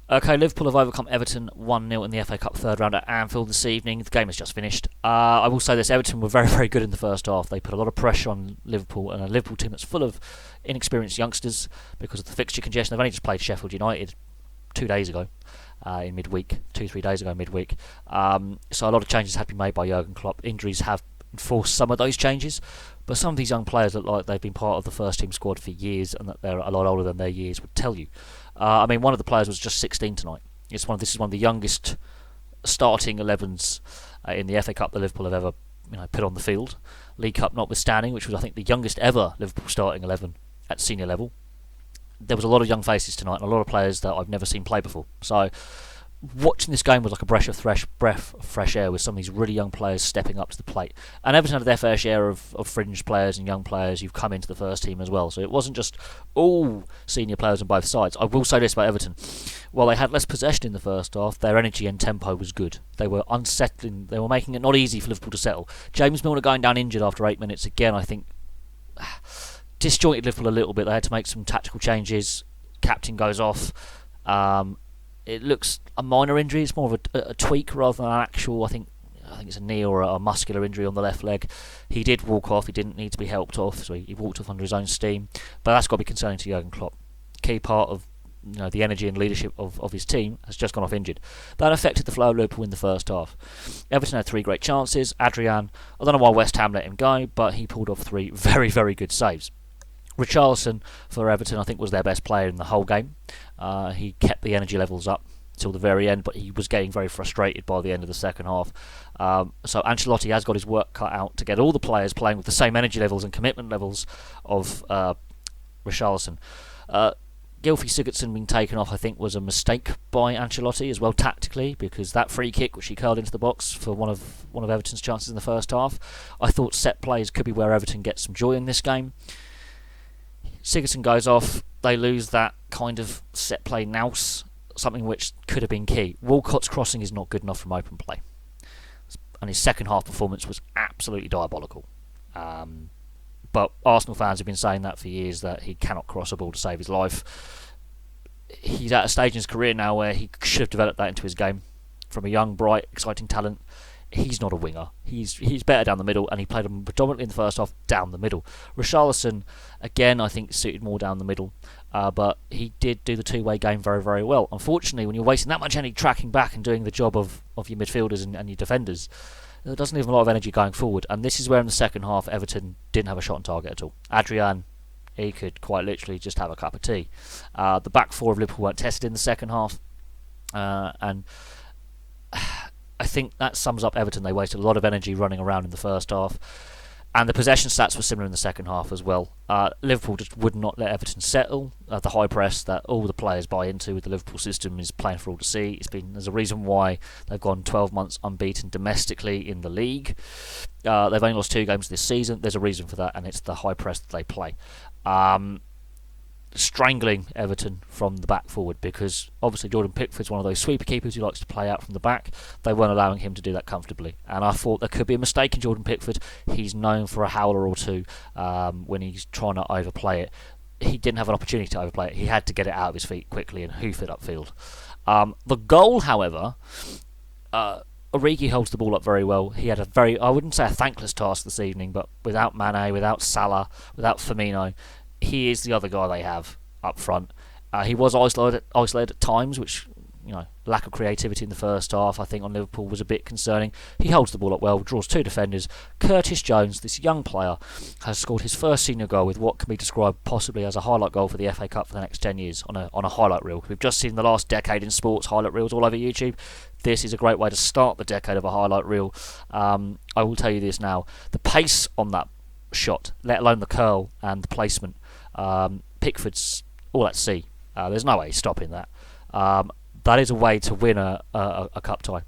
Okay, Liverpool have overcome Everton 1-0 in the FA Cup third round at Anfield this evening. The game has just finished. I will say this, Everton were very, very good in the first half. They put a lot of pressure on Liverpool, and a Liverpool team that's full of inexperienced youngsters because of the fixture congestion. They've only just played Sheffield United 2 days ago in midweek, 2-3 days ago midweek. So a lot of changes had to be made by Jurgen Klopp. Injuries have enforced some of those changes, but some of these young players look like they've been part of the first team squad for years and that they're a lot older than their years would tell you. One of the players was just 16 tonight. This is one of the youngest starting 11s in the FA Cup that Liverpool have ever put on the field. League Cup notwithstanding, which was I think the youngest ever Liverpool starting 11 at senior level. There was a lot of young faces tonight and a lot of players that I've never seen play before. So watching this game was like a breath of fresh air with some of these really young players stepping up to the plate. And Everton had their fair share of fringe players and young players who've come into the first team as well. So it wasn't just all senior players on both sides. I will say this about Everton. While they had less possession in the first half, their energy and tempo was good. They were unsettling. They were making it not easy for Liverpool to settle. James Milner going down injured after 8 minutes again, I think, disjointed Liverpool a little bit. They had to make some tactical changes. Captain goes off. It looks a minor injury. It's more of a tweak rather than an actual. I think it's a knee or a muscular injury on the left leg. He did walk off. He didn't need to be helped off, so he walked off under his own steam. But that's got to be concerning to Jurgen Klopp. Key part of the energy and leadership of his team has just gone off injured. That affected the flow of Liverpool in the first half. Everton had 3 great chances. Adrian, I don't know why West Ham let him go, but he pulled off 3 very, very good saves. Richarlison for Everton, I think, was their best player in the whole game. He kept the energy levels up till the very end, but he was getting very frustrated by the end of the second half. So Ancelotti has got his work cut out to get all the players playing with the same energy levels and commitment levels of Richarlison. Gylfi Sigurdsson being taken off, I think, was a mistake by Ancelotti as well tactically, because that free kick which he curled into the box for one of Everton's chances in the first half, I thought set plays could be where Everton gets some joy in this game. Sigurdsson goes off, they lose that kind of set play nous, something which could have been key. Walcott's crossing is not good enough from open play, and his second half performance was absolutely diabolical. But Arsenal fans have been saying that for years, that he cannot cross a ball to save his life. He's at a stage in his career now where he should have developed that into his game. From a young, bright, exciting talent, he's not a winger. He's better down the middle, and he played him predominantly in the first half down the middle. Richarlison, again, I think suited more down the middle, but he did do the two-way game very, very well. Unfortunately, when you're wasting that much energy tracking back and doing the job of your midfielders and your defenders, there doesn't leave a lot of energy going forward. And this is where in the second half Everton didn't have a shot on target at all. Adrian, he could quite literally just have a cup of tea. The back four of Liverpool weren't tested in the second half, and I think that sums up Everton. They wasted a lot of energy running around in the first half, and the possession stats were similar in the second half as well. Liverpool just would not let Everton settle. The high press that all the players buy into with the Liverpool system is plain for all to see. There's a reason why they've gone 12 months unbeaten domestically in the league. They've only lost 2 games this season. There's a reason for that, and it's the high press that they play. Strangling Everton from the back forward, because obviously Jordan Pickford's one of those sweeper keepers who likes to play out from the back. They weren't allowing him to do that comfortably, and I thought there could be a mistake in Jordan Pickford. He's known for a howler or two when he's trying to overplay it. He didn't have an opportunity to overplay it. He had to get it out of his feet quickly and hoof it upfield. The goal, however, Origi holds the ball up very well. He had I wouldn't say a thankless task this evening, but without Mane, without Salah, without Firmino, he is the other guy they have up front. He was isolated at times, which, lack of creativity in the first half, I think, on Liverpool was a bit concerning. He holds the ball up well, draws 2 defenders. Curtis Jones, this young player, has scored his first senior goal with what can be described possibly as a highlight goal for the FA Cup for the next 10 years on a highlight reel. We've just seen the last decade in sports highlight reels all over YouTube. This is a great way to start the decade of a highlight reel. I will tell you this now. The pace on that shot, let alone the curl and the placement, Pickford's all at sea. There's no way he's stopping that. That is a way to win a cup tie.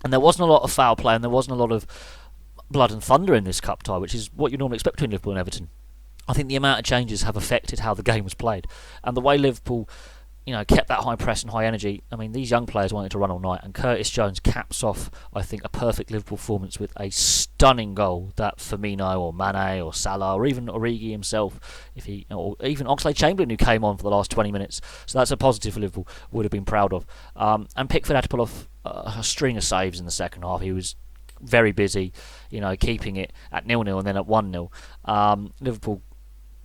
And there wasn't a lot of foul play, and there wasn't a lot of blood and thunder in this cup tie, which is what you normally expect between Liverpool and Everton. I think the amount of changes have affected how the game was played, and the way Liverpool kept that high press and high energy. I mean, these young players wanted to run all night, and Curtis Jones caps off, I think, a perfect Liverpool performance with a stunning goal that Firmino or Mane or Salah or even Origi himself, or even Oxlade-Chamberlain, who came on for the last 20 minutes. So that's a positive for Liverpool, would have been proud of. And Pickford had to pull off a string of saves in the second half. He was very busy, keeping it at 0-0 and then at 1-0. Liverpool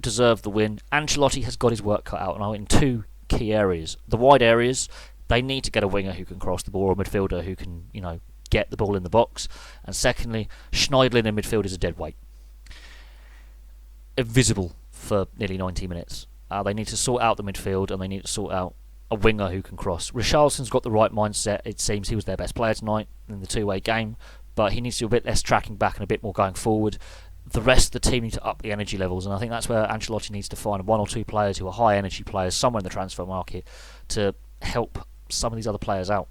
deserved the win. Ancelotti has got his work cut out, and in two key areas. The wide areas, they need to get a winger who can cross the ball, or a midfielder who can, get the ball in the box. And secondly, Schneiderlin in midfield is a dead weight. Invisible for nearly 90 minutes. They need to sort out the midfield, and they need to sort out a winger who can cross. Richarlison's got the right mindset. It seems he was their best player tonight in the two-way game, but he needs to do a bit less tracking back and a bit more going forward. The rest of the team need to up the energy levels, and I think that's where Ancelotti needs to find one or two players who are high energy players somewhere in the transfer market to help some of these other players out.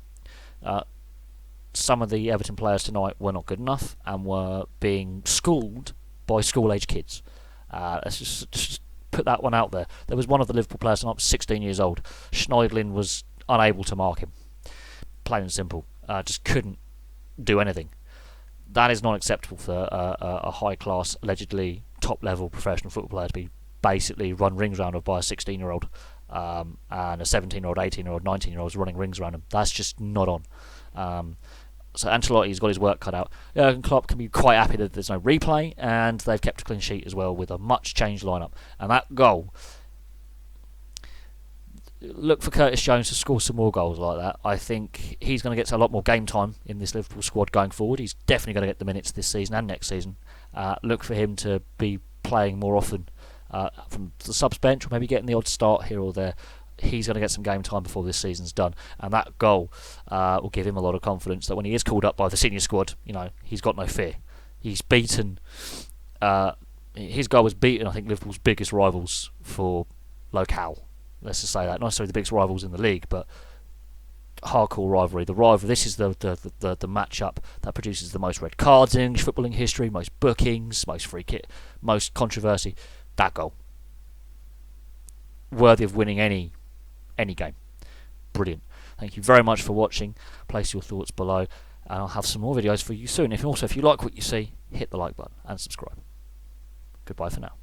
Some of the Everton players tonight were not good enough and were being schooled by school-age kids. Let's just put that one out there. There was one of the Liverpool players tonight, 16 years old. Schneiderlin was unable to mark him. Plain and simple. Just couldn't do anything. That is not acceptable for a high-class, allegedly top-level professional football player to be basically run rings around by a 16-year-old and a 17-year-old, 18-year-old, 19-year-olds running rings around him. That's just not on. So Ancelotti's got his work cut out. Jurgen Klopp can be quite happy that there's no replay, and they've kept a clean sheet as well with a much-changed lineup. And that goal, look for Curtis Jones to score some more goals like that. I think he's going to get a lot more game time in this Liverpool squad going forward. He's definitely going to get the minutes this season and next season. Look for him to be playing more often from the subs bench, or maybe getting the odd start here or there. He's going to get some game time before this season's done, and that goal will give him a lot of confidence that when he is called up by the senior squad, he's got no fear. He's beaten. His goal was beaten, I think, Liverpool's biggest rivals for locale. Let's just say that. Not necessarily the biggest rivals in the league, but hardcore rivalry. The rivalry. This is the match-up that produces the most red cards in English footballing history, most bookings, most free kick, most controversy. That goal, worthy of winning any game. Brilliant. Thank you very much for watching. Place your thoughts below, and I'll have some more videos for you soon. If you like what you see, hit the like button and subscribe. Goodbye for now.